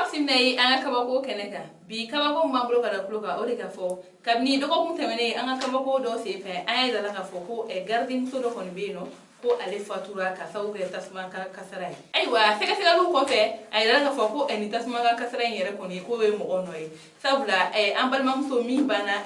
Simnei anga kabako keneka bi kabako mambro kada kluka o de ka fo kabni dogo mutemene anga kabako do sefe ay dala ka fo ko e gardi muso do kon beno ko ale fatura ka sawu ke tasman ka kasarai aywa seka seka lu ko fe ay dala ka fo ko eni tasman ka kasarai yere koni ko we mo onoy sabula ambal mamso mi bana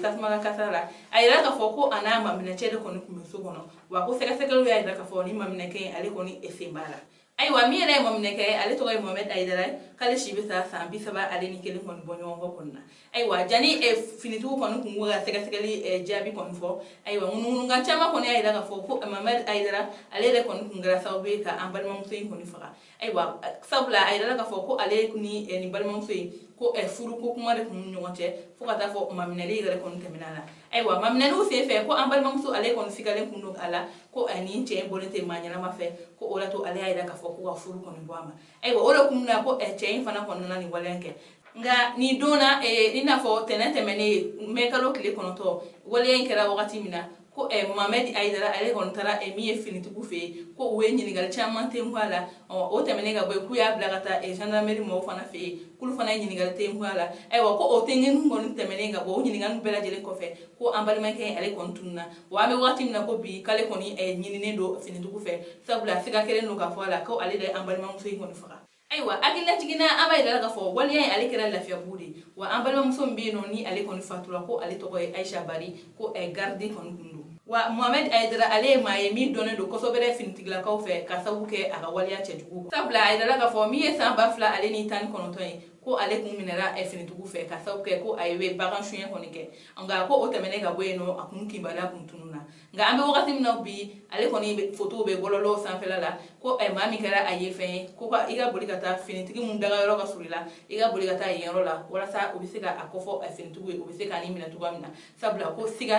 tasman ka kasara ay dala ka fo ko ana mamina chede koni kumiso kono wa ko seka seka lu ay dala ka fo ni mamina ke ale koni efemala aywa mi yele mamneke ale to Mohamed Aidara kale shibisa sambi saba ale ni kele kon bonyo ngo konna aywa jani finitu kon kunga seka sekali jabi kon fo aywa ngunu nga chama kon ay daga fo ko Mohamed Aidara ale le kon kunga sawbe ka ambal mamsuin kon fara aywa sabla Aidara ka fo ko ale kuni ni bal mamsuin ko furu ko kuma de kun nyonte fo kata fo mamneli gare kon teminala aywa mamnelu fefe ko ambal mamsu ale kon fikale kunu ala ko ani che bonete manyana mafe ko ola to ale ayda ka fo ko furu kon boama aywa ola kumna ko che fana kon nani walenke nga ni dona ina fo tenete mene mekalo kile kono to walen kera wakati mina ko Mohamed Aidara ale kon tara mi finiti ku fe ko we nyini gal chamante ngwala o temene ga boy ku ya blagata gendarmerie mo fana fe kul fana nyini gal te ngwala aywa ko o tengen ngon temene ga bo nyini ngan bela jele ko fe ko ambal make ale kon tunna wa me wakati mina ko bi kale koni nyini ne do finiti ku fe sabula siga kere no ka fola ko ale de ambal mam so ngon fara aywa agilla tigina amay dalaga fo wal yaay ale kera lafiya budi wa ambal mam so mbi no ni ale kon fatura ko ale to ko Aisha Bari ko gardi kon kundu wa Mohamed Aidara ale maye mi donne do koso bere fintigla ka fe ka sabuke aga waliya chejugo sabla Aidara ga fo mi samba fla ale ni tan kono to ko ale kun minera finitugu fe ka sabuke ko aywe bagan shuyen konike anga ko o temene ga bueno akun kimbala kun tununa nga ambe wakati mina bi ale koni photo be gololo sanfela la ko mami kera ayefe ko ka iga bolikata finitigi mun daga yoro ka surila iga bolikata yero la wala sa obiseka akofo finitugu obiseka ni mina tuga mina sabla ko siga